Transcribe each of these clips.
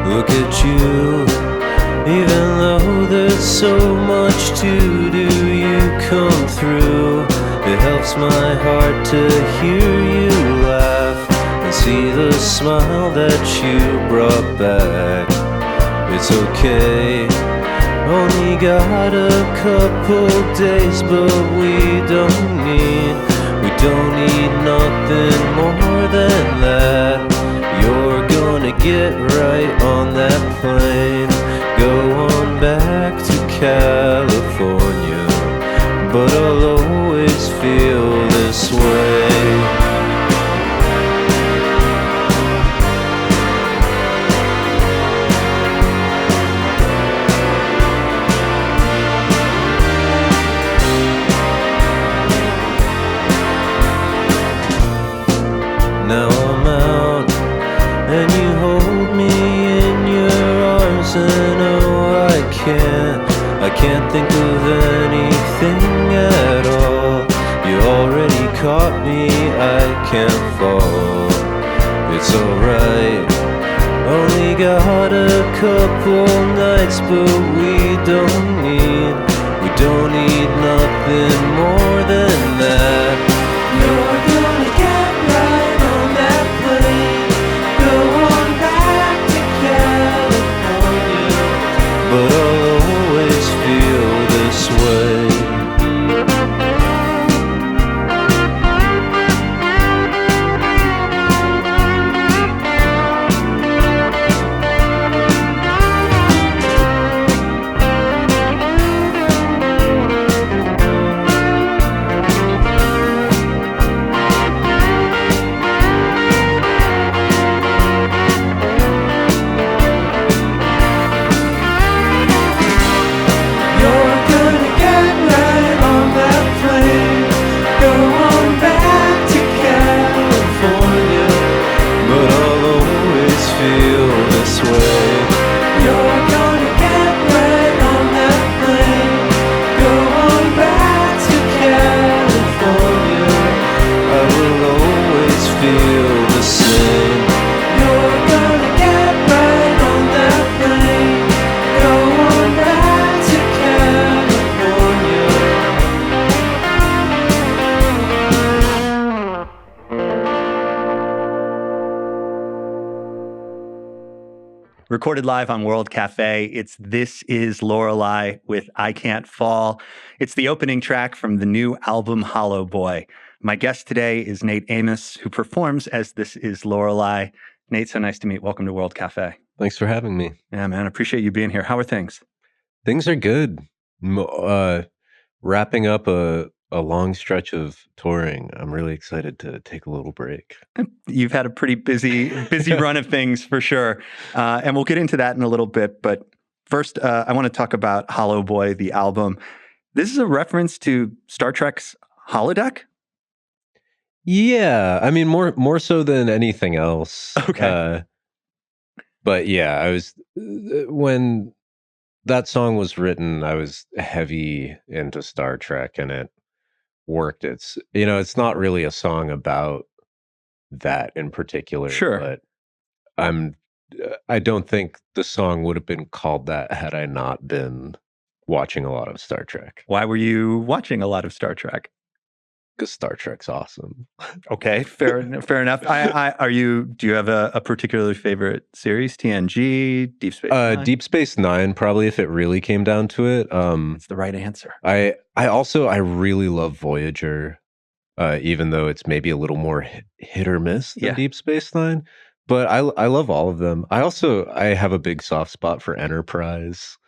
Look at you, even though there's so much to do, you come through. It helps my heart to hear you laugh and see the smile that you brought back. It's okay, only got a couple days, but we don't need nothing more than that. You're gonna get right on that plane, go on back to California, but I'll always feel this way. Now I'm out and you hold me in your arms, and oh, I can't think of anything at all. You already caught me, I can't fall. It's alright, only got a couple nights, but we don't need nothing more than that. You're gonna get right on that plane, go on back to California, but I'll always feel this way. Recorded live on World Cafe, it's This Is Lorelei with I Can't Fall. It's the opening track from the new album Holo Boy. My guest today is Nate Amos, who performs as This Is Lorelei. Nate, so nice to meet. Welcome to World Cafe. Thanks for having me. Yeah, man, I appreciate you being here. How are things? Things are good. Wrapping up a long stretch of touring. I'm really excited to take a little break. You've had a pretty busy run of things for sure. And we'll get into that in a little bit. But first, I want to talk about Holo Boy, the album. This is a reference to Star Trek's holodeck? Yeah, I mean, more so than anything else. Okay. But yeah, I was when that song was written, I was heavy into Star Trek, and it worked. It's not really a song about that in particular. Sure. But I don't think the song would have been called that had I not been watching a lot of Star Trek. Why were you watching a lot of Star Trek? Because Star Trek's awesome. Okay, fair enough. Do you have a particularly favorite series? TNG, Deep Space Nine? Deep Space Nine, probably, if it really came down to it. It's the right answer. I really love Voyager, even though it's maybe a little more hit or miss than Deep Space Nine. But I love all of them. I have a big soft spot for Enterprise.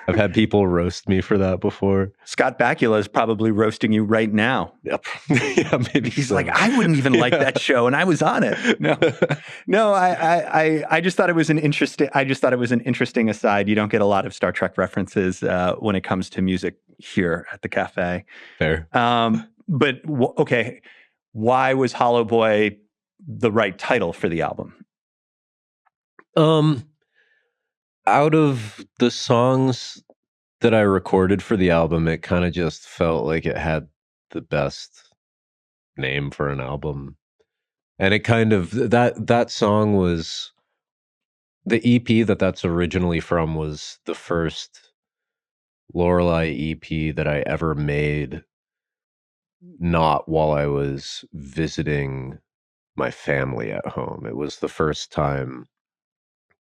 I've had people roast me for that before. Scott Bakula is probably roasting you right now. Yep. Yeah, maybe he's like, I wouldn't even like that show, and I was on it. No, I just thought it was an interesting aside. You don't get a lot of Star Trek references when it comes to music here at the cafe. Fair. But okay, why was Holo Boy the right title for the album? Out of the songs that I recorded for the album, it kind of just felt like it had the best name for an album. And it kind of, that song was The EP that's originally from was the first Lorelei EP that I ever made, not while I was visiting my family at home. It was the first time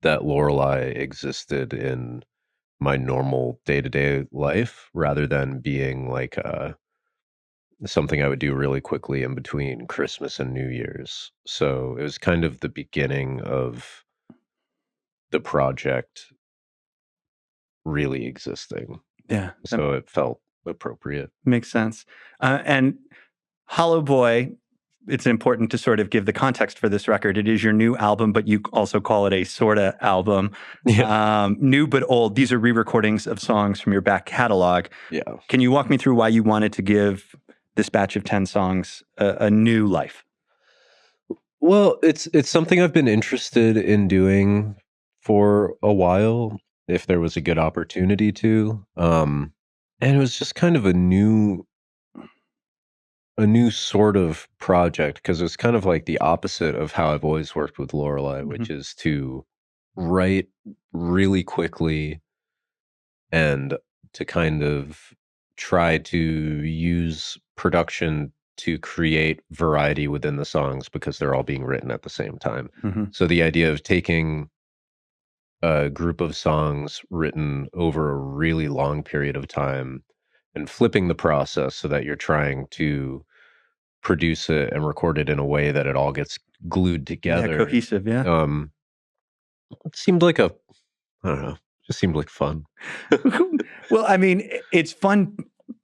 that Lorelei existed in my normal day-to-day life rather than being like something I would do really quickly in between Christmas and New Year's. So it was kind of the beginning of the project really existing. Yeah. So it felt appropriate. Makes sense. And Holo Boy, it's important to sort of give the context for this record. It is your new album, but you also call it a sorta album. Yeah. New but old. These are re-recordings of songs from your back catalog. Yeah. Can you walk me through why you wanted to give this batch of 10 songs a new life? Well, it's something I've been interested in doing for a while, if there was a good opportunity to. And it was just kind of a new sort of project because it's kind of like the opposite of how I've always worked with Lorelei, which is to write really quickly and to kind of try to use production to create variety within the songs because they're all being written at the same time. So the idea of taking a group of songs written over a really long period of time and flipping the process so that you're trying to produce it and record it in a way that it all gets glued together. Yeah, cohesive, yeah. It seemed like I don't know, just seemed like fun. Well, I mean, it's fun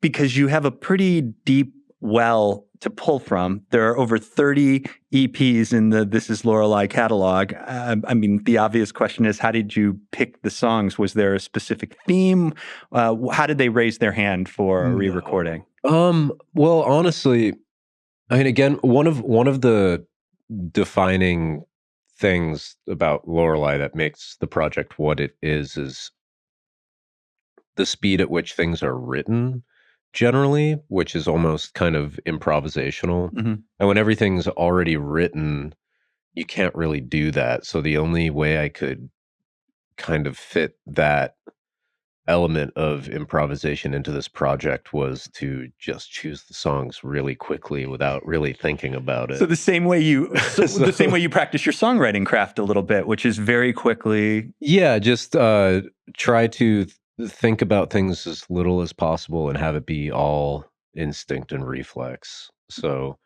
because you have a pretty deep well to pull from. There are over 30 EPs in the This Is Lorelei catalog. I mean, the obvious question is, how did you pick the songs? Was there a specific theme? How did they raise their hand for a re-recording? Well, honestly, I mean, again, one of the defining things about Lorelei that makes the project what it is the speed at which things are written generally, which is almost kind of improvisational. And when everything's already written, you can't really do that. So the only way I could kind of fit that element of improvisation into this project was to just choose the songs really quickly without really thinking about it. So the same way you the same way you practice your songwriting craft a little bit, which is very quickly. Yeah, just try to think about things as little as possible and have it be all instinct and reflex. So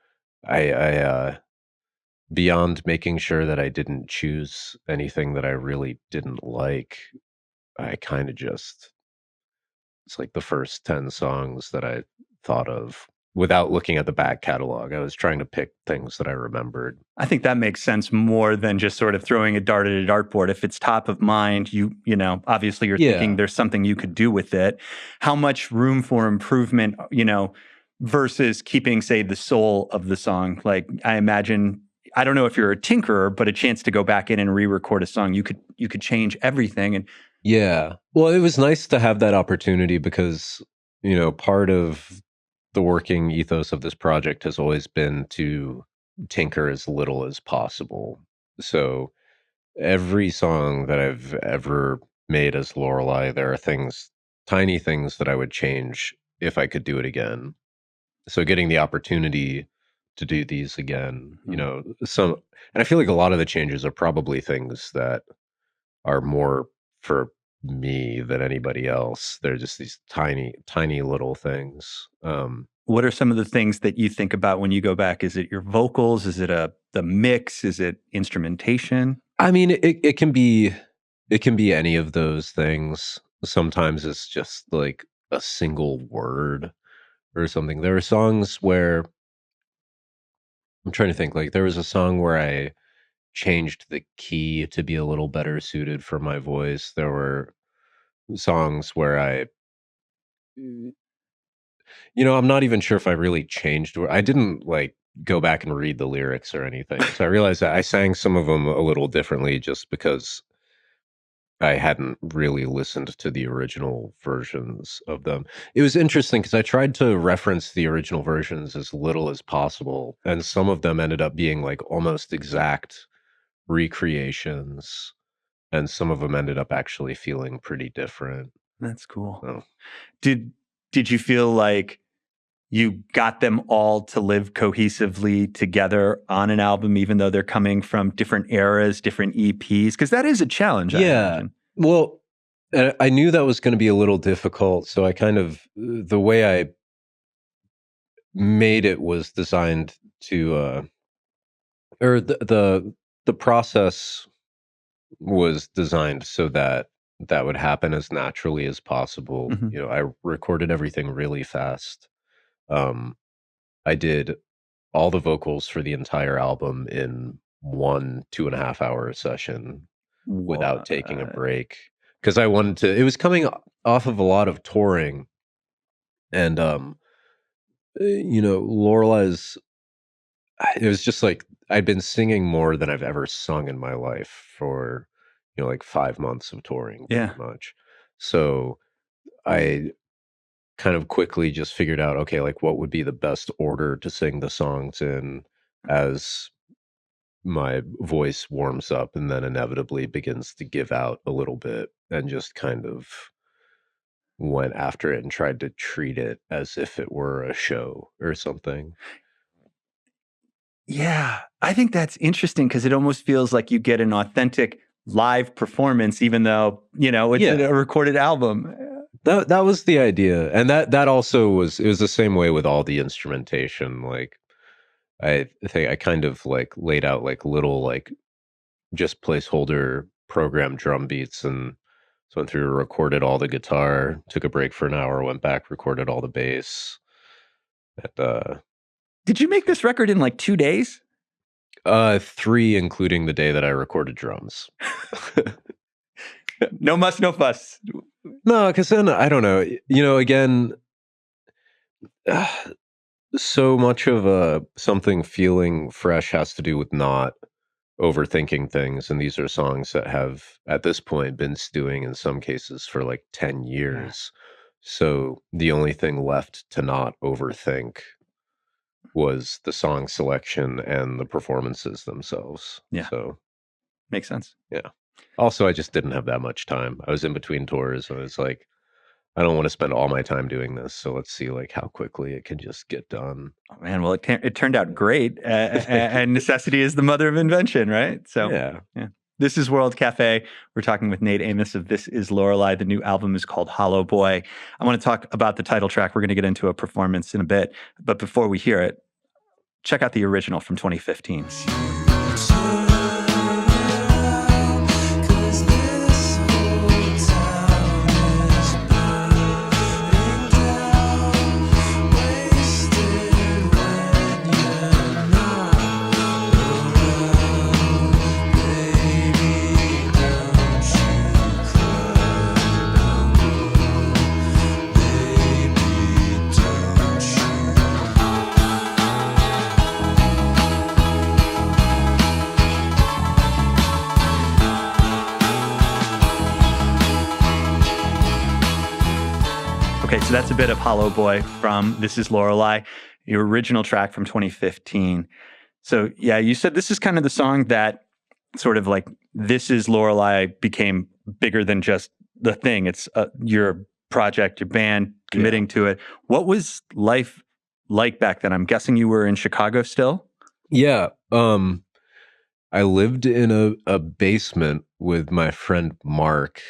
I beyond making sure that I didn't choose anything that I really didn't like, I kind of just it's like the first 10 songs that I thought of without looking at the back catalog. I was trying to pick things that I remembered. I think that makes sense more than just sort of throwing a dart at a dartboard. If it's top of mind, you know, obviously you're thinking there's something you could do with it. How much room for improvement, you know, versus keeping, say, the soul of the song? Like, I imagine, I don't know if you're a tinkerer, but a chance to go back in and re-record a song, you could change everything. And yeah, well, it was nice to have that opportunity because, you know, part of the working ethos of this project has always been to tinker as little as possible. So every song that I've ever made as Lorelei, there are things, tiny things that I would change if I could do it again. So getting the opportunity to do these again, you know, and I feel like a lot of the changes are probably things that are more for me than anybody else. They're just these tiny, tiny little things. What are some of the things that you think about when you go back? Is it your vocals? Is it the mix? Is it instrumentation? I mean, it can be any of those things. Sometimes it's just like a single word or something. There are songs where I'm trying to think, like there was a song where I changed the key to be a little better suited for my voice. There were songs where you know, I'm not even sure if I really changed. I didn't like go back and read the lyrics or anything. So I realized that I sang some of them a little differently just because I hadn't really listened to the original versions of them. It was interesting because I tried to reference the original versions as little as possible, and some of them ended up being like almost exact recreations and some of them ended up actually feeling pretty different. That's cool. So. Did you feel like you got them all to live cohesively together on an album, even though they're coming from different eras, different EPs? Because that is a challenge, I imagine. Well, I knew that was going to be a little difficult, so I kind of, the way I made it was designed to, or the process was designed so that that would happen as naturally as possible. Mhm. You know, I recorded everything really fast. Um, I did all the vocals for the entire album in 1 2.5 hour session without taking a What? break, because I wanted to. It was coming off of a lot of touring, and you know, Lorelei's. It was just like I'd been singing more than I've ever sung in my life for, you know, like 5 months of touring, Yeah. pretty much. So I kind of quickly just figured out, okay, like what would be the best order to sing the songs in as my voice warms up and then inevitably begins to give out a little bit, and just kind of went after it and tried to treat it as if it were a show or something. Yeah, I think that's interesting because it almost feels like you get an authentic live performance, even though, you know, it's a recorded album. That was the idea. And that also was, it was the same way with all the instrumentation. Like I think I kind of like laid out like little like just placeholder program drum beats, and so went through, recorded all the guitar, took a break for an hour, went back, recorded all the bass. And Did you make this record in like 2 days? 3, including the day that I recorded drums. No muss, no fuss. No, because then I don't know. You know, again, so much of something feeling fresh has to do with not overthinking things, and these are songs that have at this point been stewing in some cases for like 10 years. So the only thing left to not overthink was the song selection and the performances themselves. Yeah. So Makes sense. yeah. Also, I just didn't have that much time. I was in between tours, and I was like, I don't want to spend all my time doing this, so let's see like how quickly it can just get done. Oh, man, well, it turned out great, and necessity is the mother of invention, right? So Yeah. This is World Cafe. We're talking with Nate Amos of This Is Lorelei. The new album is called Holo Boy. I want to talk about the title track. We're going to get into a performance in a bit, but before we hear it, check out the original from 2015. Okay, so that's a bit of Holo Boy from This Is Lorelei, your original track from 2015. So yeah, you said this is kind of the song that sort of like This Is Lorelei became bigger than just the thing. It's your project, your band, committing to it. What was life like back then? I'm guessing you were in Chicago still? Yeah. I lived in a basement with my friend Mark.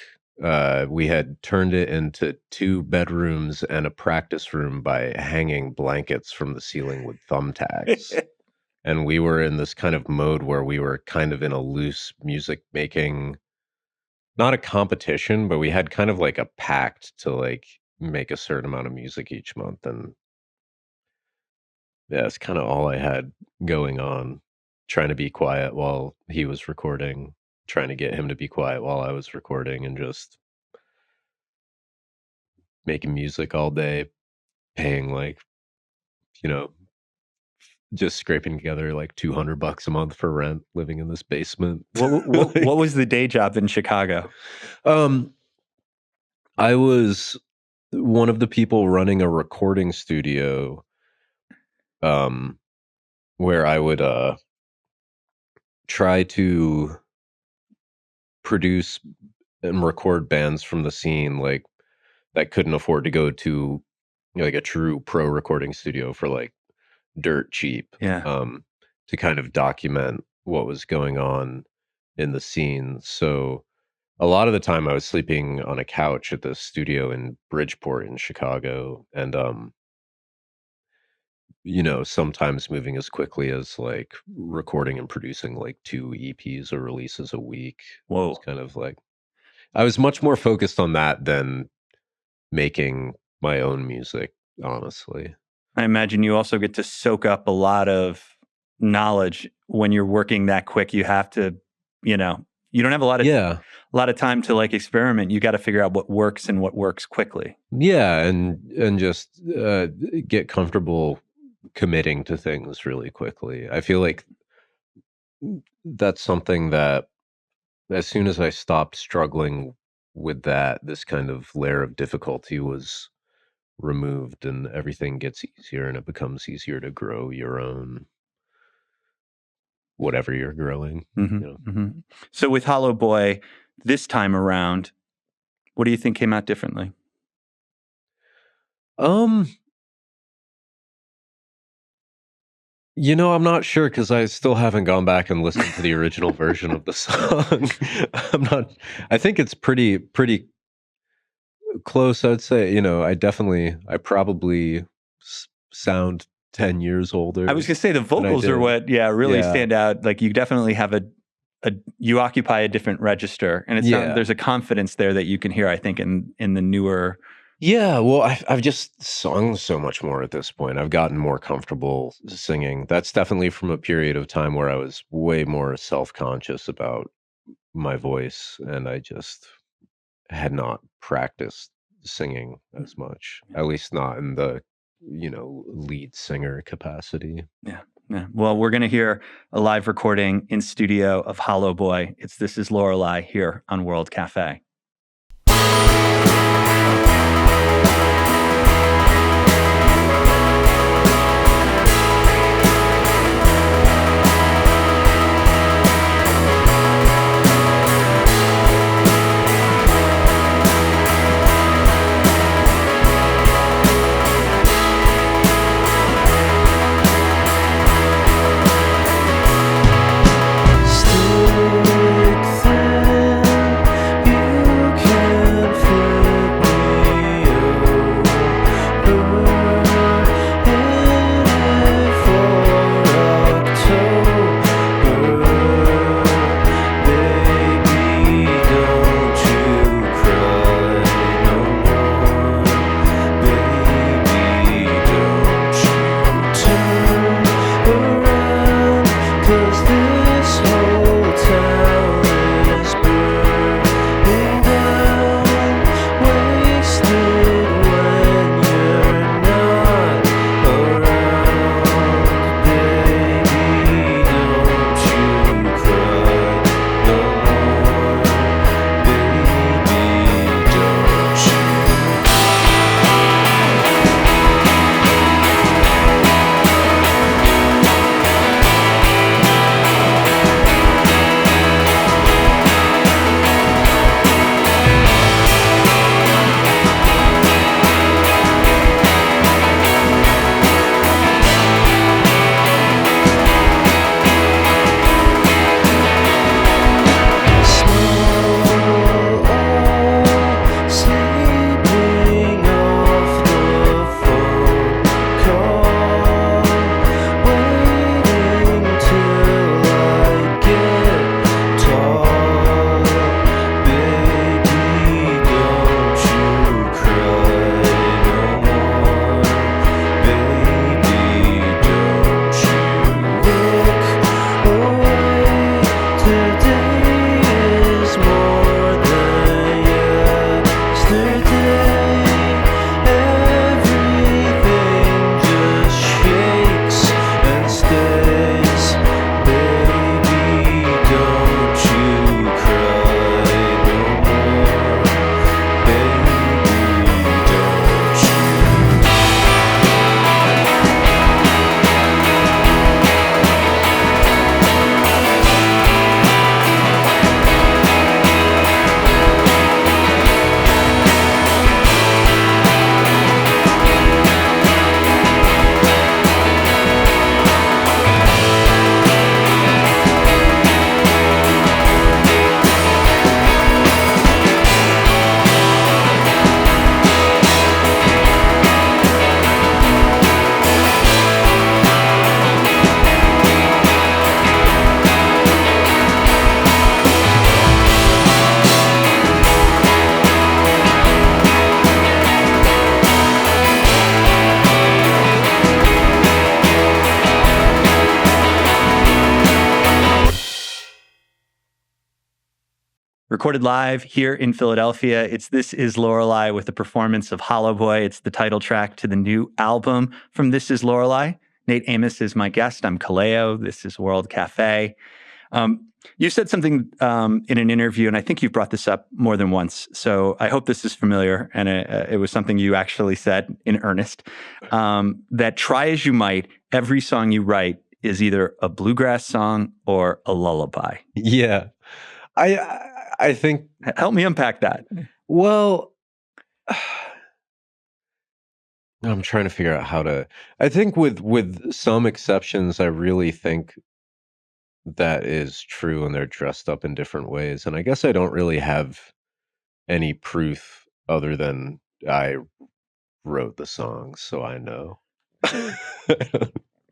We had turned it into 2 bedrooms and a practice room by hanging blankets from the ceiling with thumbtacks. And we were in this kind of mode where we were kind of in a loose music making, not a competition, but we had kind of like a pact to like make a certain amount of music each month. And yeah, it's kind of all I had going on, trying to be quiet while he was recording, trying to get him to be quiet while I was recording, and just making music all day, paying like, you know, just scraping together like $200 a month for rent, living in this basement. What was the day job in Chicago? I was one of the people running a recording studio, where I would try to produce and record bands from the scene, like, that couldn't afford to go to, like, a true pro recording studio for, like, dirt cheap, to kind of document what was going on in the scene. So a lot of the time I was sleeping on a couch at the studio in Bridgeport in Chicago, and sometimes moving as quickly as like recording and producing like 2 EPs or releases a week. Whoa. It's kind of like I was much more focused on that than making my own music, honestly. I imagine you also get to soak up a lot of knowledge when you're working that quick. You have to, you don't have a lot of time to like experiment. You got to figure out what works and what works quickly. Yeah, and just get comfortable committing to things really quickly. I feel like that's something that as soon as I stopped struggling with that, this kind of layer of difficulty was removed and everything gets easier and it becomes easier to grow your own whatever you're growing. So with Holo Boy this time around, what do you think came out differently? I'm not sure because I still haven't gone back and listened to the original version of the song. I think it's pretty close, I'd say. I probably sound 10 years older. I was gonna say the vocals are what really stand out. Like you definitely have you occupy a different register, and there's a confidence there that you can hear, I think, in the newer. Yeah, well, I've just sung so much more at this point. I've gotten more comfortable singing. That's definitely from a period of time where I was way more self-conscious about my voice, and I just had not practiced singing as much, at least not in the, lead singer capacity. Yeah. Well, we're going to hear a live recording in studio of Holo Boy. This is Lorelei here on World Cafe. Stick thin, you can feel recorded live here in Philadelphia. It's This Is Lorelei with the performance of Holo Boy. It's the title track to the new album from This Is Lorelei. Nate Amos is my guest. I'm Kallao. This is World Cafe. You said something in an interview, and I think you've brought this up more than once, so I hope this is familiar, and it was something you actually said in earnest, that try as you might, every song you write is either a bluegrass song or a lullaby. Yeah. I think... Help me unpack that. Well, I'm trying to figure out how to... I think with some exceptions, I really think that is true, and they're dressed up in different ways. And I guess I don't really have any proof other than I wrote the songs, so I know.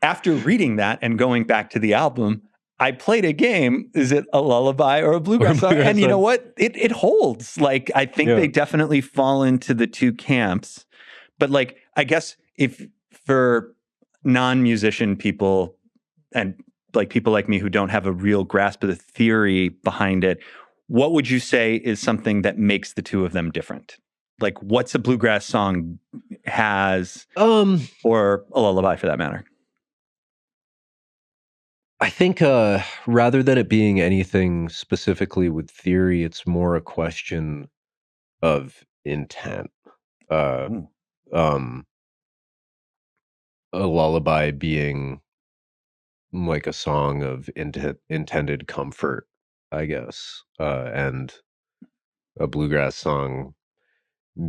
After reading that and going back to the album, I played a game. Is it a lullaby or a bluegrass song? And you know what? It holds. Like, I think they definitely fall into the two camps. But like, I guess if for non-musician people and like people like me who don't have a real grasp of the theory behind it, what would you say is something that makes the two of them different? Like, what's a bluegrass song has, or a lullaby for that matter? I think rather than it being anything specifically with theory, it's more a question of intent. A lullaby being like a song of intended comfort, I guess, and a bluegrass song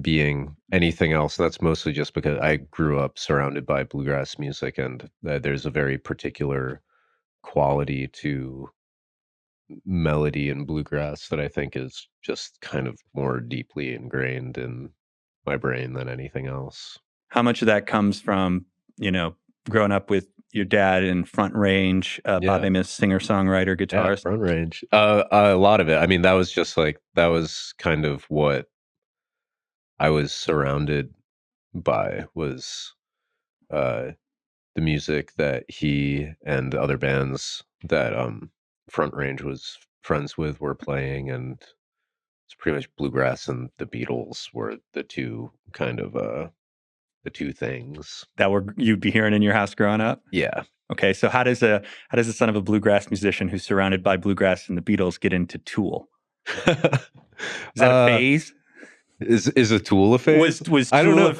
being anything else. That's mostly just because I grew up surrounded by bluegrass music, and there's a very particular quality to melody in bluegrass that I think is just kind of more deeply ingrained in my brain than anything else. How much of that comes from, growing up with your dad in Front Range, Bob Amos, singer-songwriter, guitarist? Front Range. A lot of it. I mean, that was kind of what I was surrounded by, was the music that he and other bands that Front Range was friends with were playing, and it's pretty much bluegrass and the Beatles were the two kind of the two things that you'd be hearing in your house growing up. Yeah. Okay, so how does a son of a bluegrass musician who's surrounded by bluegrass and the Beatles get into Tool? Is that a phase? Is a Tool a phase? Was I don't know.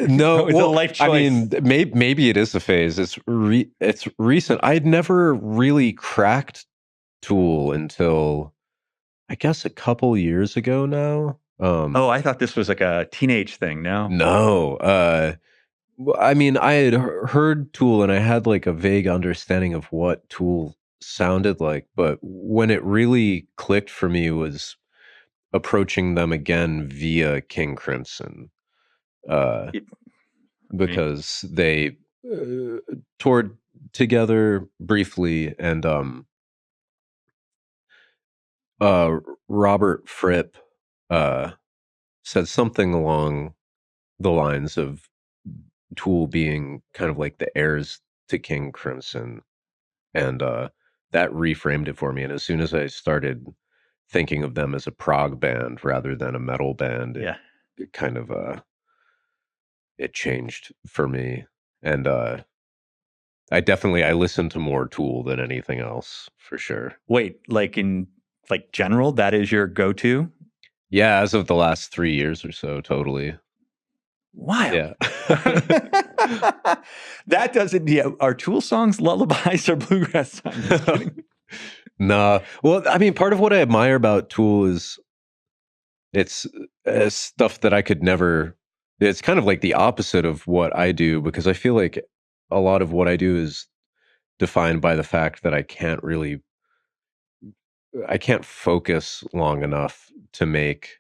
No, it was a life choice. I mean, maybe it is a phase. It's recent. I'd never really cracked Tool until, I guess, a couple years ago now. I thought this was like a teenage thing. No. I mean, I had heard Tool, and I had like a vague understanding of what Tool sounded like, but when it really clicked for me was approaching them again via King Crimson, because they toured together briefly, and Robert Fripp said something along the lines of Tool being kind of like the heirs to King Crimson, and that reframed it for me. And as soon as I started thinking of them as a prog band rather than a metal band, it kind of it changed for me. And I listened to more Tool than anything else, for sure. Wait, in general, that is your go-to? Yeah, as of the last 3 years or so, totally. Wild. Yeah. That doesn't, are Tool songs lullabies or bluegrass songs? Nah. Well, I mean, part of what I admire about Tool is it's stuff that I could never... It's kind of like the opposite of what I do, because I feel like a lot of what I do is defined by the fact that I can't focus long enough to make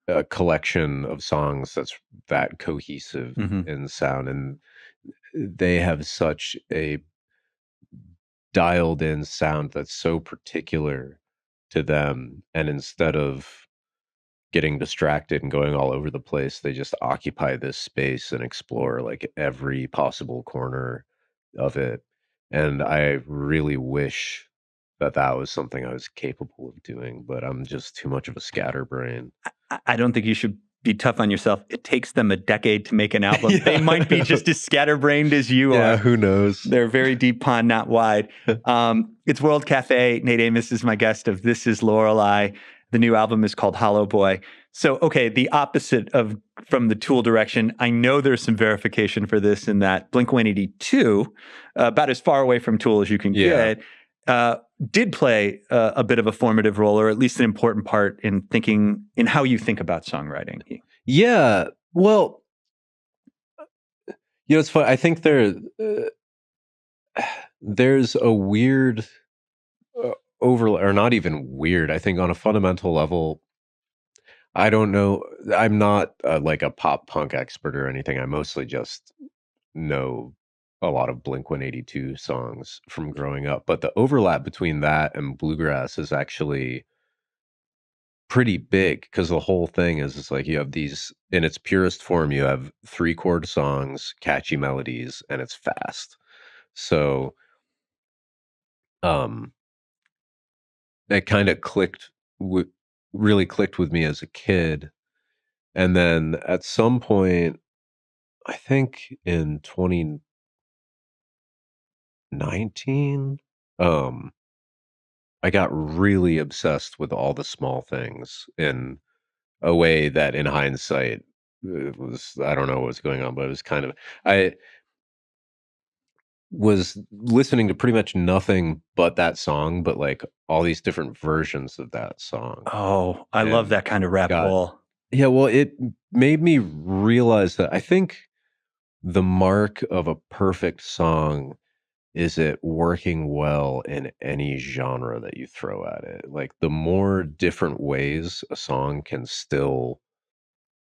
a collection of songs that's that cohesive in sound, and they have such a dialed in sound that's so particular to them, and instead of getting distracted and going all over the place, they just occupy this space and explore like every possible corner of it. And I really wish that was something I was capable of doing, but I'm just too much of a scatterbrain. I don't think you should be tough on yourself. It takes them a decade to make an album. Yeah. They might be just as scatterbrained as you Yeah, are. who knows? They're very deep pond, not wide. It's World Cafe. Nate Amos is my guest of This Is Lorelei. The new album is called Holo Boy. So, okay, the opposite of from the Tool direction. I know there's some verification for this in that Blink-182, about as far away from Tool as you can get, did play a bit of a formative role, or at least an important part in how you think about songwriting. Yeah, well, it's fun. I think there's a weird overlap, or not even weird. I think on a fundamental level, I don't know. I'm not like a pop punk expert or anything. I mostly just know a lot of Blink-182 songs from growing up. But the overlap between that and bluegrass is actually pretty big, because the whole thing is it's like you have these, in its purest form, you have 3-chord songs, catchy melodies, and it's fast. So it kind of really clicked with me as a kid. And then at some point, I think in 2019, I got really obsessed with all the small things in a way that in hindsight, it was, I don't know what was going on, but it was kind of, I was listening to pretty much nothing but that song, but like all these different versions of that song. Oh, I love that kind of rabbit hole. Yeah, well, it made me realize that I think the mark of a perfect song is it working well in any genre that you throw at it. Like the more different ways a song can still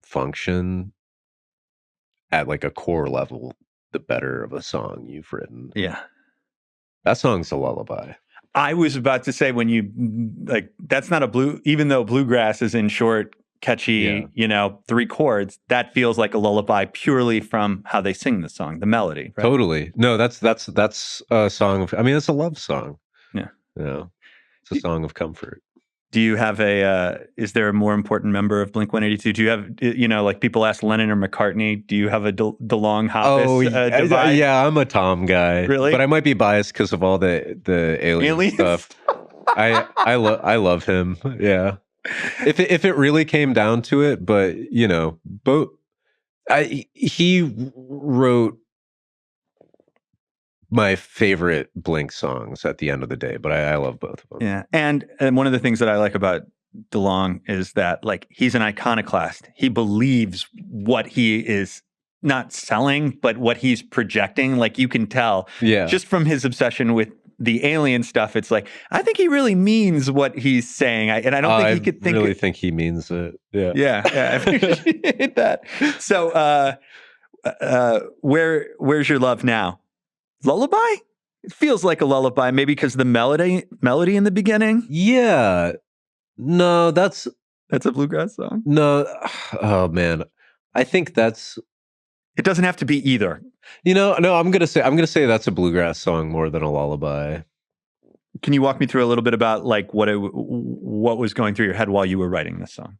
function at like a core level, the better of a song you've written. Yeah. That song's a lullaby. I was about to say, when you like, that's not even though bluegrass is in short, catchy, 3 chords, that feels like a lullaby purely from how they sing the song, the melody. Right? Totally. No, that's a song of, I mean, it's a love song. Yeah. It's a song of comfort. Do you have is there a more important member of Blink-182? Do you have, like people ask Lennon or McCartney, do you have a DeLonge Hoppus divide? Yeah, I'm a Tom guy. Really? But I might be biased because of all the alien stuff. I love him. Yeah. If it really came down to it, but both, he wrote my favorite Blink songs at the end of the day, but I love both of them. Yeah. And one of the things that I like about DeLonge is that, like, he's an iconoclast. He believes what he is not selling, but what he's projecting. Like, you can tell just from his obsession with the alien stuff. It's like, I think he really means what he's saying. And I don't think he could think. I really think he means it. Yeah. Yeah. I appreciate that. So, where's your love now? Lullaby? It feels like a lullaby, maybe because the melody in the beginning. Yeah. No, that's a bluegrass song. No, oh man, I think that's. It doesn't have to be either. No, I'm gonna say that's a bluegrass song more than a lullaby. Can you walk me through a little bit about like what was going through your head while you were writing this song?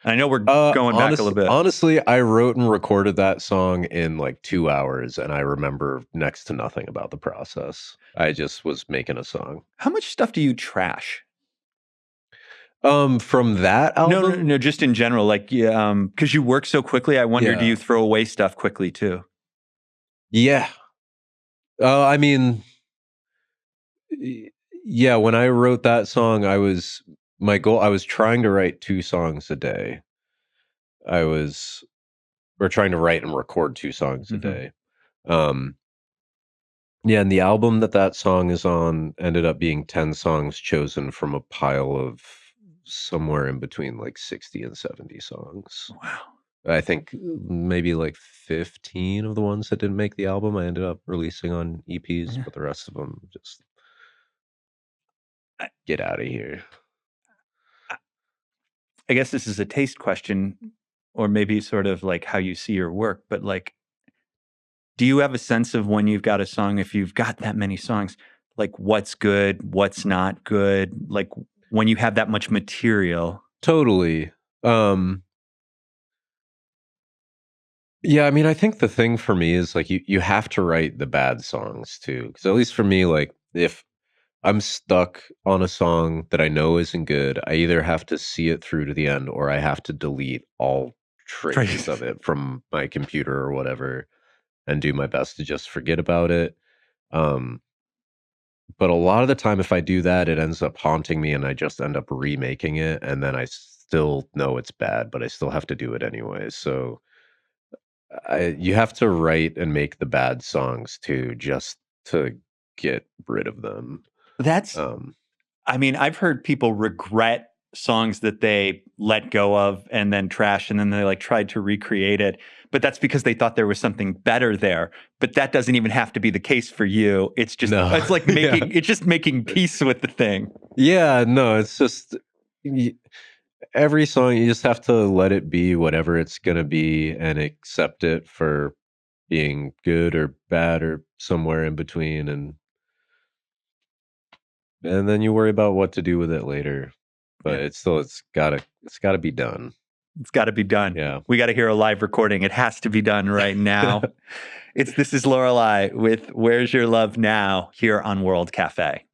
I know we're going back a little bit. Honestly, I wrote and recorded that song in like 2 hours, and I remember next to nothing about the process. I just was making a song. How much stuff do you trash? From that album? No, just in general. Like, because you work so quickly, I wonder, do you throw away stuff quickly too? Yeah. I mean, yeah, when I wrote that song, I was trying to write 2 songs a day. We're trying to write and record 2 songs a day. Yeah, and the album that song is on ended up being 10 songs chosen from a pile of somewhere in between like 60 and 70 songs. Wow. I think maybe like 15 of the ones that didn't make the album I ended up releasing on EPs, but the rest of them just get out of here. I guess this is a taste question, or maybe sort of like how you see your work, but like, do you have a sense of when you've got a song, if you've got that many songs, like what's good, what's not good, like when you have that much material? Totally. Yeah, I mean, I think the thing for me is like you have to write the bad songs too. Because at least for me, like if I'm stuck on a song that I know isn't good, I either have to see it through to the end or I have to delete all traces of it from my computer or whatever and do my best to just forget about it. Um, but a lot of the time, if I do that, it ends up haunting me and I just end up remaking it. And then I still know it's bad, but I still have to do it anyway. So you have to write and make the bad songs too, just to get rid of them. That's, Um, I mean, I've heard people regret songs that they let go of and then trash, and then they like tried to recreate it. But that's because they thought there was something better there. But that doesn't even have to be the case for you. It's just, No. it's like making, it's just making peace with the thing. Yeah, no, it's just every song you just have to let it be whatever it's gonna be and accept it for being good or bad or somewhere in between, and then you worry about what to do with it later. But Yeah. it's gotta be done. It's got to be done. Yeah. We got to hear a live recording. It has to be done right now. This is Lorelei with Where's Your Love Now here on World Cafe.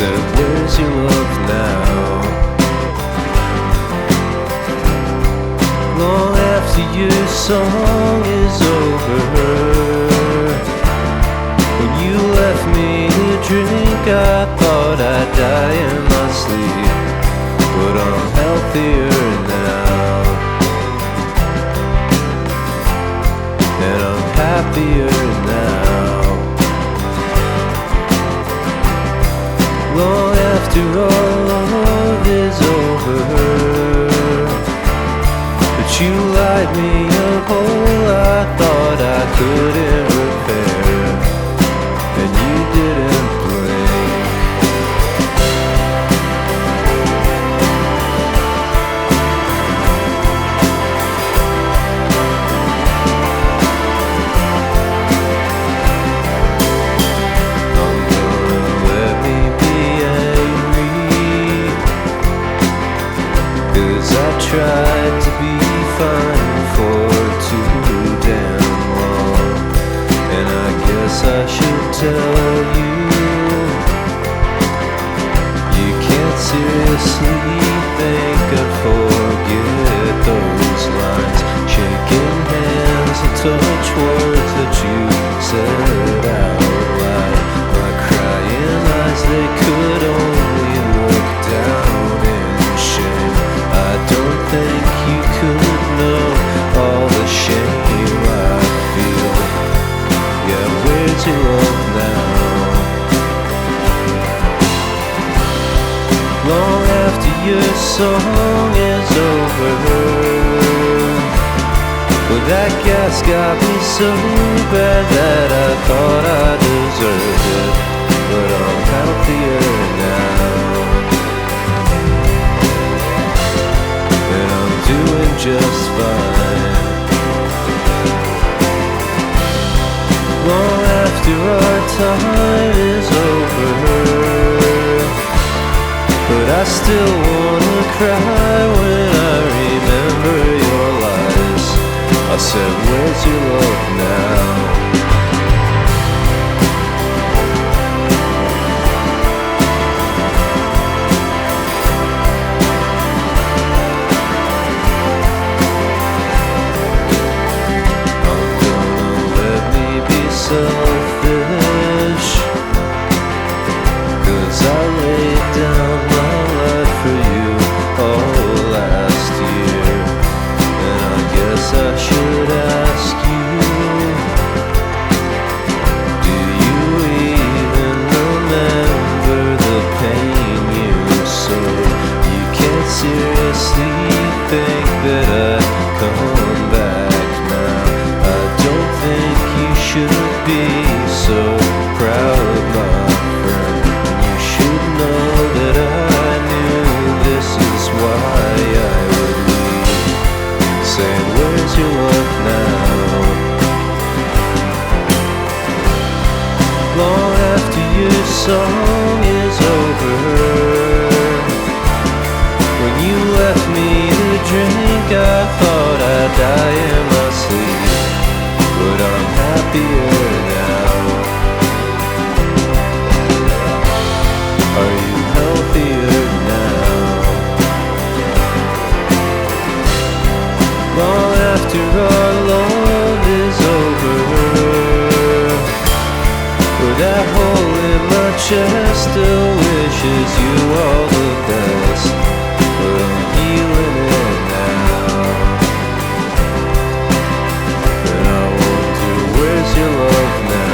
Where's your love now? Long after your song is over, when you left me to drink, I thought I'd die in my sleep, but I'm healthier now, and I'm happier now. Long after all love is over, but you light me a hole I thought I couldn't repair, and you didn't blink. I'm gonna let me be angry, 'cause I tried to be fine for too damn long, and I guess I should tell you, you can't seriously think I'd forget those lines, shaking hands and touch words that you said out loud, my crying eyes, they could only look down in shame. I don't think you could know all the shame I feel. Yeah, where's your love now? Long after your song is over, well, that gas got me so bad that I thought I deserved it, but I'm healthier now, and I'm doing just fine. Long after our time is over, but I still wanna cry when I remember your lies. I said, where's your love now? I'm gonna let me be selfish, 'cause I laid down my life for you all last year, and I guess I should ask you, know that I knew this is why I would leave, saying, where's your love now? Long after your song is over, when you left me to drink, I thought I'd die in my sleep, but I'm happier now. Are you healthier now? Long after our love is over, for that hole in my chest still wishes you all the best, but I'm healing it now. And I wonder, where's your love now?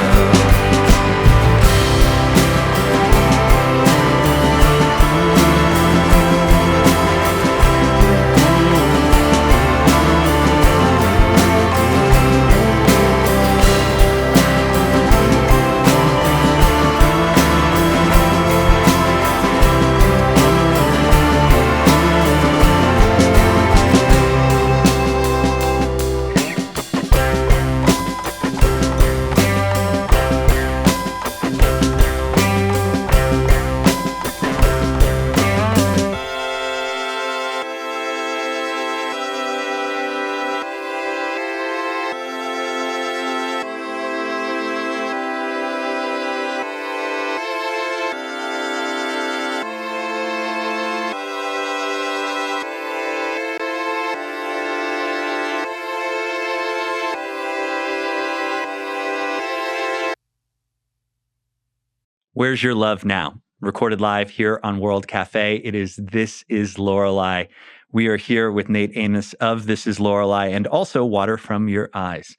Where's Your Love Now? Recorded live here on World Cafe. It is This Is Lorelei. We are here with Nate Amos of This Is Lorelei and also Water From Your Eyes.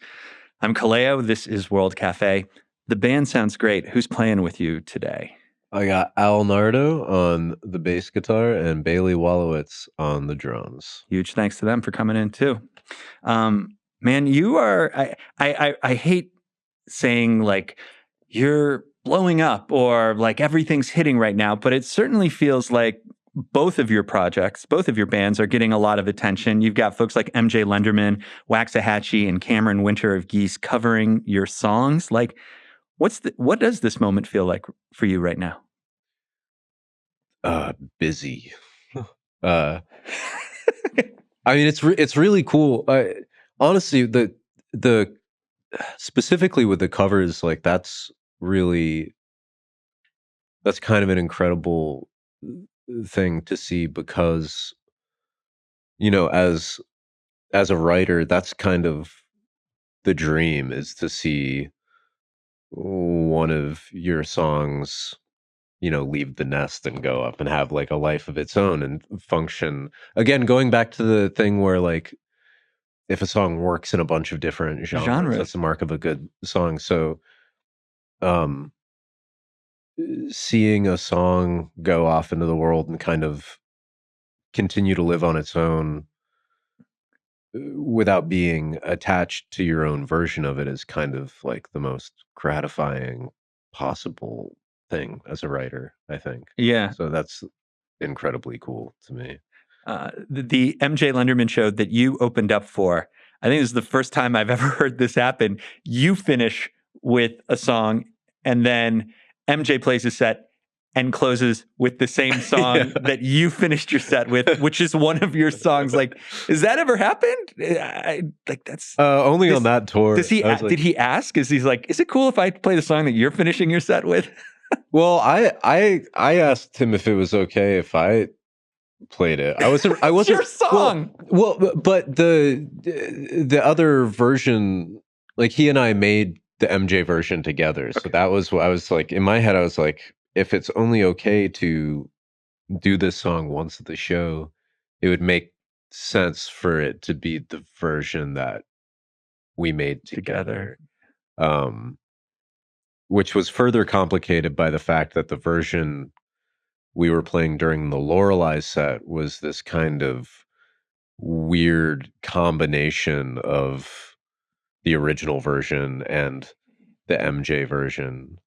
I'm Kallao. This is World Cafe. The band sounds great. Who's playing with you today? I got Al Nardo on the bass guitar and Bailey Wallowitz on the drums. Huge thanks to them for coming in too. Man, you are, I hate saying like you're blowing up or like everything's hitting right now, but it certainly feels like both of your projects, both of your bands are getting a lot of attention. You've got folks like MJ Lenderman, Waxahachie, and Cameron Winter of Geese covering your songs. Like, what does this moment feel like for you right now? Busy. I mean, it's really cool. Honestly, the specifically with the covers, like that's kind of an incredible thing to see because, you know, as a writer, that's kind of the dream, is to see one of your songs, you know, leave the nest and go up and have like a life of its own and function. Again, going back to the thing where like if a song works in a bunch of different genres, that's the mark of a good song. So um seeing a song go off into the world and kind of continue to live on its own without being attached to your own version of it is kind of like the most gratifying possible thing as a writer, I think. Yeah. So that's incredibly cool to me. The MJ Lenderman show that you opened up for, I think this is the first time I've ever heard this happen. You finish with a song and then MJ plays a set and closes with the same song that you finished your set with, which is one of your songs. Like, has that ever happened? That's only on that tour. Does he? Did he ask? Is he's like, is it cool if I play the song that you're finishing your set with? Well, I asked him if it was okay if I played it. I wasn't. It's your song. Well, but the other version, like he and I made the MJ version together. So that was what I was like in my head. I was like, if it's only okay to do this song once at the show, it would make sense for it to be the version that we made together. Which was further complicated by the fact that the version we were playing during the Lorelei set was this kind of weird combination of the original version and the MJ version.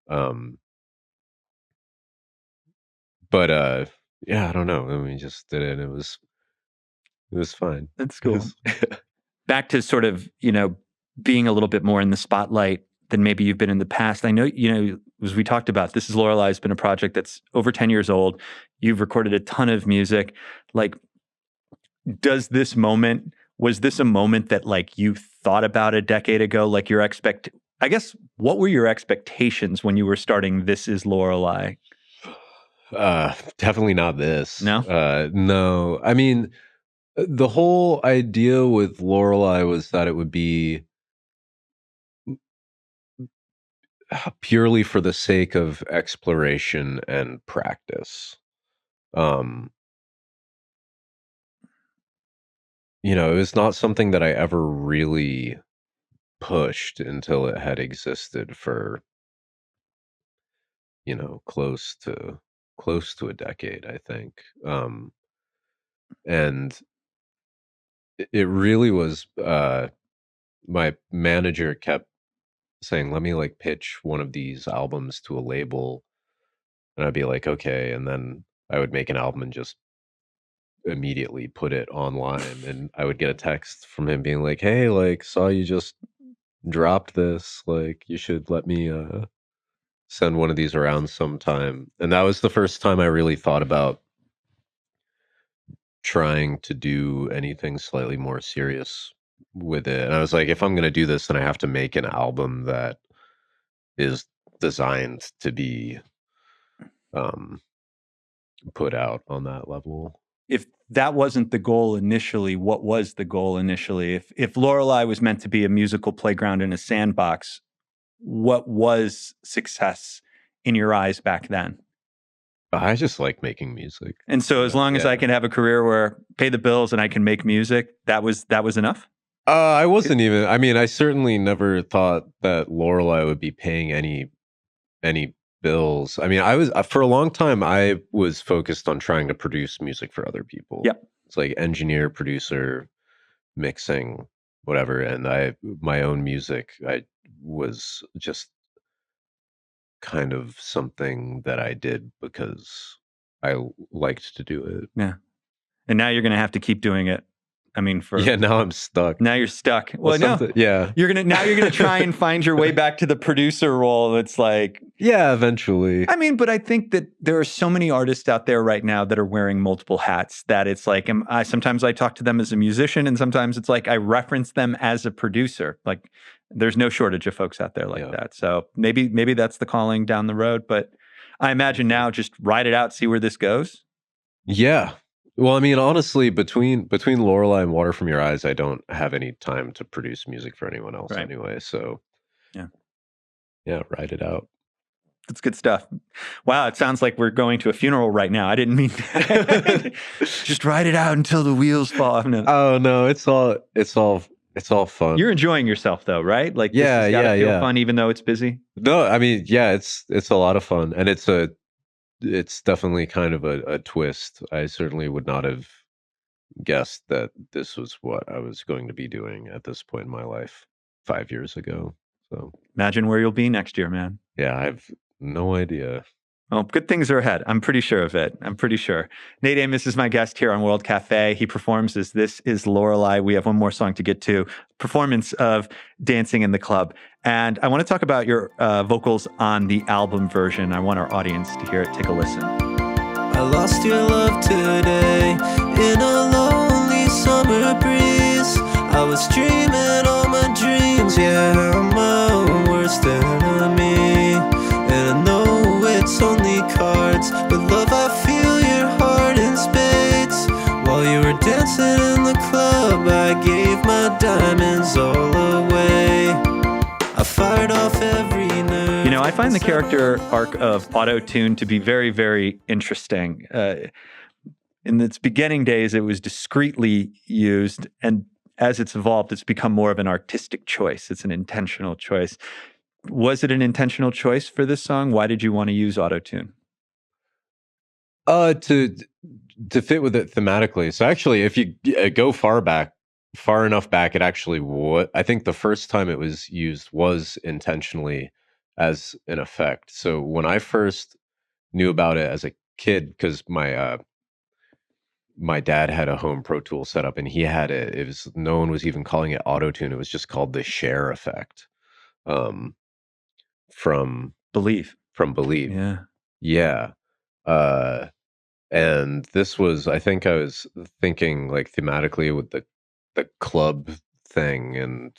But yeah, I don't know. And we just did it. And it was fine. That's cool. Back to sort of, being a little bit more in the spotlight than maybe you've been in the past. I know, as we talked about, This Is Lorelei has been a project that's over 10 years old. You've recorded a ton of music. Like, was this a moment that like you thought about a decade ago? Like I guess, what were your expectations when you were starting This Is Lorelei? Definitely not this. No? No. I mean, the whole idea with Lorelei was that it would be purely for the sake of exploration and practice. It was not something that I ever really pushed until it had existed for, close to a decade, I think. And it really was, my manager kept saying, let me like pitch one of these albums to a label. And I'd be like, okay. And then I would make an album and just immediately put it online. And I would get a text from him being like, hey, like, saw you just dropped this. Like, you should let me send one of these around sometime. And that was the first time I really thought about trying to do anything slightly more serious with it. And I was like, if I'm going to do this, then I have to make an album that is designed to be put out on that level. If that wasn't the goal initially, what was the goal initially? If Lorelei was meant to be a musical playground in a sandbox, what was success in your eyes back then? I just like making music. And so as long as I can have a career where pay the bills and I can make music, that was enough? I wasn't even, I mean, I certainly never thought that Lorelei would be paying any bills. I mean, I was, for a long time, I was focused on trying to produce music for other people. Yep. It's like engineer, producer, mixing, whatever. And my own music, I was just kind of something that I did because I liked to do it. Yeah. And now you're going to have to keep doing it. I mean, now I'm stuck. Now you're stuck. Well, no. Yeah. You're gonna try and find your way back to the producer role. It's like, yeah, eventually. I mean, but I think that there are so many artists out there right now that are wearing multiple hats that it's like, sometimes I talk to them as a musician, and sometimes it's like I reference them as a producer. Like, there's no shortage of folks out there like that. So maybe that's the calling down the road. But I imagine now, just ride it out, see where this goes. Yeah. Well, I mean, honestly, between Lorelei and Water from Your Eyes, I don't have any time to produce music for anyone else anyway. So, yeah, ride it out. That's good stuff. Wow, it sounds like we're going to a funeral right now. I didn't mean that. Just ride it out until the wheels fall off. No. Oh no, it's all fun. You're enjoying yourself though, right? Like, this has gotta feel fun, even though it's busy. No, I mean, yeah, it's a lot of fun, and it's definitely kind of a twist. I certainly would not have guessed that this was what I was going to be doing at this point in my life 5 years ago. So imagine where you'll be next year, man. Yeah, I have no idea. Oh, good things are ahead. I'm pretty sure of it. I'm pretty sure. Nate Amos is my guest here on World Cafe. He performs as This Is Lorelei. We have one more song to get to, performance of Dancing in the Club. And I want to talk about your vocals on the album version. I want our audience to hear it. Take a listen. I lost your love today in a lonely summer breeze. I was dreaming all my dreams. Yeah, I'm my worst enemy. And I know it's only cards, but love, I feel your heart in spades. While you were dancing in the club, I gave my diamonds all away. I fired off every nerve. You know, I find the character arc of Auto-Tune to be very, very interesting. In its beginning days, it was discreetly used, and as it's evolved, it's become more of an artistic choice. It's an intentional choice. Was it an intentional choice for this song? Why did you want to use Auto-Tune? To fit with it thematically. So actually, if you go far enough back, it actually I think the first time it was used was intentionally as an effect. So when I first knew about it as a kid, because my dad had a home Pro Tool setup, and he had it. It was, no one was even calling it auto tune. It was just called the Cher effect. From Believe. Believe. Yeah. And this was, I think I was thinking like thematically with the club thing, and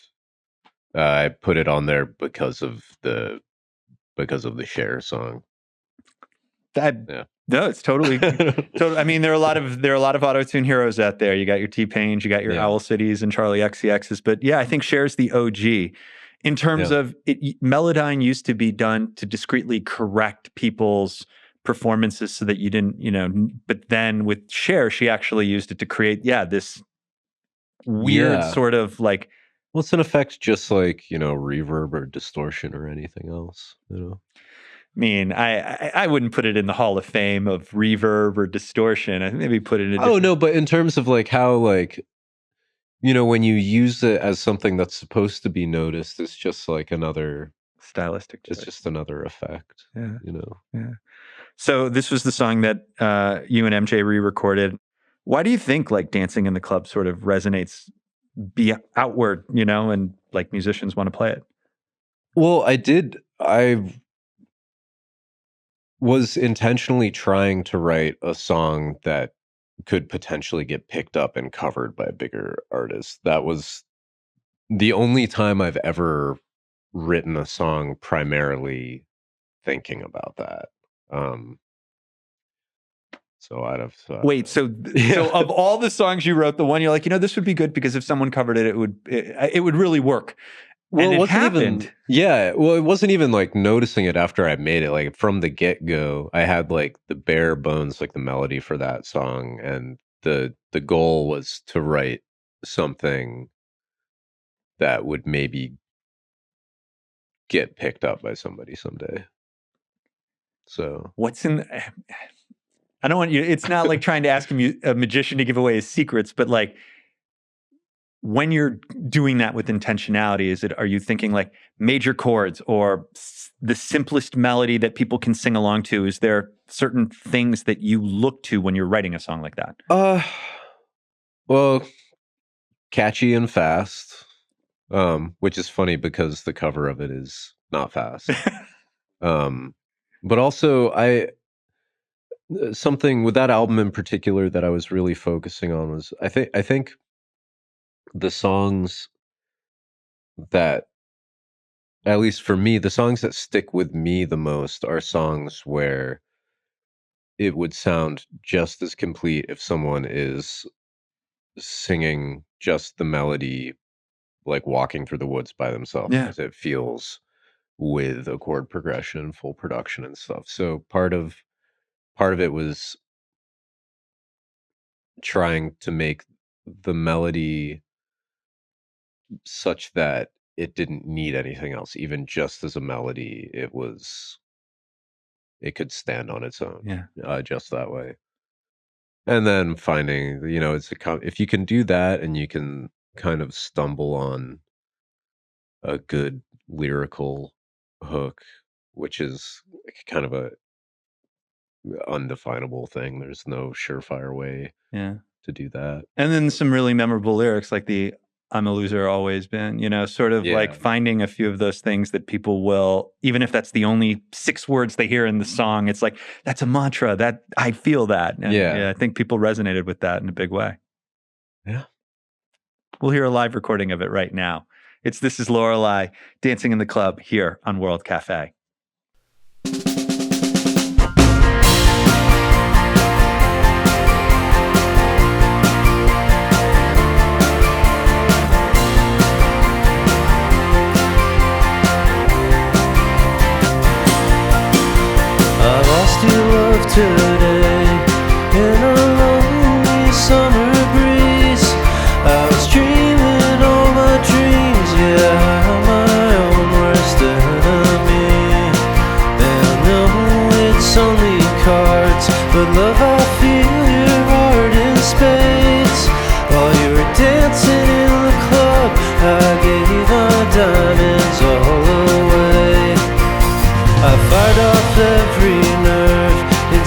I put it on there because of the Cher song. No, it's totally. I mean, there are a lot of auto-tune heroes out there. You got your T-Pains, you got your Owl Cities and Charlie XCXs, but yeah, I think Cher's the OG in terms of it. Melodyne used to be done to discreetly correct people's performances so that you didn't, but then with Cher, she actually used it to create, this weird sort of like. Well, it's an effect just like, reverb or distortion or anything else, I mean, I wouldn't put it in the Hall of Fame of reverb or distortion. I maybe put it in a no, but in terms of like how, like, when you use it as something that's supposed to be noticed, it's just like another stylistic choice. It's just another effect. Yeah. So this was the song that you and MJ re-recorded. Why do you think like Dancing in the Club sort of resonates outward, and like musicians want to play it? Well, I was intentionally trying to write a song that could potentially get picked up and covered by a bigger artist. That was the only time I've ever written a song primarily thinking about that. So out of wait, so of all the songs you wrote, the one you're like, this would be good because if someone covered it, it would really work. Well, and it wasn't happened. It wasn't even like noticing it after I made it. Like from the get-go, I had like the bare bones, like the melody for that song, and the goal was to write something that would maybe get picked up by somebody someday. So what's in? I don't want you. It's not like trying to ask a magician to give away his secrets, but like, when you're doing that with intentionality, are you thinking like major chords or the simplest melody that people can sing along to? Is there certain things that you look to when you're writing a song like that? Well, catchy and fast, which is funny because the cover of it is not fast. But also something with that album in particular that I was really focusing on was I think the songs that, at least for me, the songs that stick with me the most are songs where it would sound just as complete if someone is singing just the melody, like walking through the woods by themselves, as it feels with a chord progression, full production and stuff. So part of it was trying to make the melody such that it didn't need anything else. Even just as a melody, it could stand on its own, just that way. And then finding, if you can do that and you can kind of stumble on a good lyrical hook, which is kind of a undefinable thing. There's no surefire way to do that. And then some really memorable lyrics like the "I'm a loser, always been," sort of like finding a few of those things that people will, even if that's the only 6 words they hear in the song, it's like, that's a mantra, that I feel that. And I think people resonated with that in a big way. Yeah. We'll hear a live recording of it right now. This is Lorelei, Dancing in the Club here on World Cafe. Today, in a lonely summer breeze, I was dreaming all my dreams. I'm my own worst enemy. And I know it's only cards, but love, I feel your heart in spades. While you were dancing in the club, I gave my diamonds all away. I fired off every nerve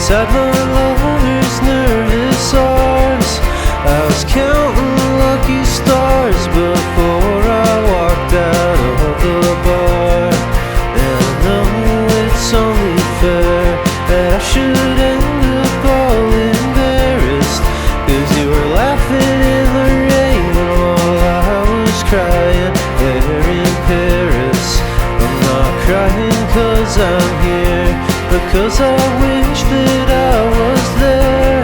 inside my lover's nervous arms. I was counting lucky stars before I walked out of the bar. And I know it's only fair that I should end up all embarrassed, 'cause you were laughing in the rain while I was crying there in Paris. I'm not crying 'cause I'm here, because I wish that I was there.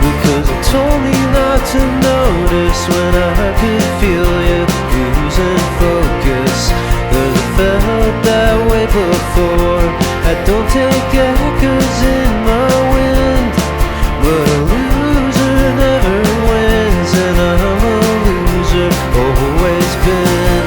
Because you told me not to notice when I could feel you losing focus. 'Cause I felt that way before. I don't take echoes in my wind, but a loser never wins, and I'm a loser, always been.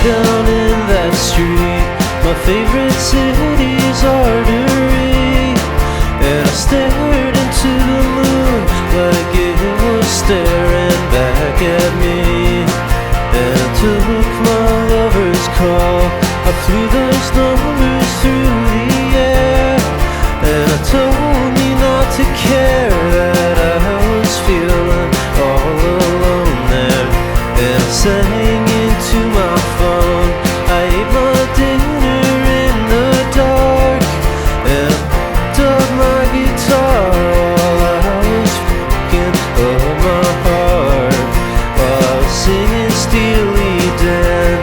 Down in that street, my favorite city's artery, and I stared into the moon like it was staring back at me. And I took my lover's call, I flew those numbers through the air, and I told me not to care that I was feeling all alone there. And I sang into my phone, I ate my dinner in the dark, and I picked up my guitar while I was fucking up my heart. While I was singing Steely Dan,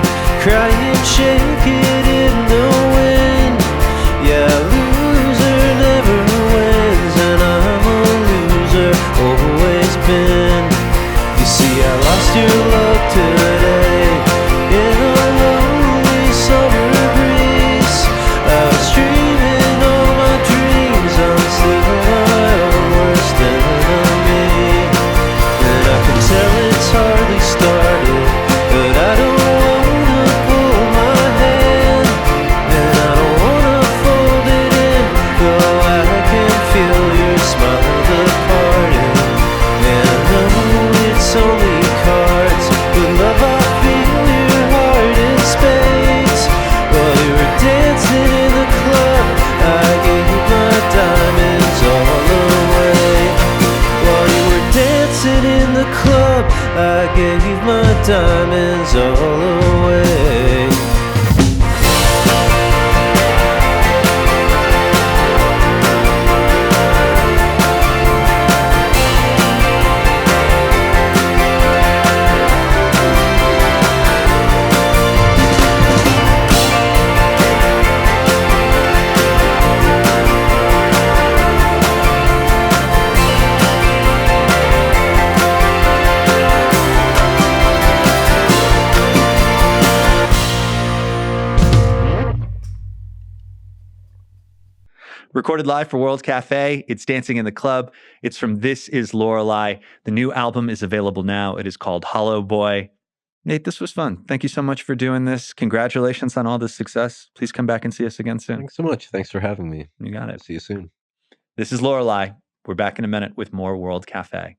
crying, shake it in the wind. Yeah, loser never wins, and I'm a loser, always been. You see, I lost your love today in a lonely summer breeze. I was dreaming all my dreams, I'm still my own worst enemy. And I can tell it's hardly started, but I don't wanna pull my hand, and I don't wanna fold it in, though I can feel your smile departing. And I know it's only cards, but love, I feel your heart in spades. While you were dancing in the club, I gave my diamonds all away. While you were dancing in the club, I gave my diamonds all away. Recorded live for World Cafe. It's Dancing in the Club. It's from This Is Lorelei. The new album is available now. It is called Holo Boy. Nate, this was fun. Thank you so much for doing this. Congratulations on all this success. Please come back and see us again soon. Thanks so much. Thanks for having me. You got it. See you soon. This is Lorelei. We're back in a minute with more World Cafe.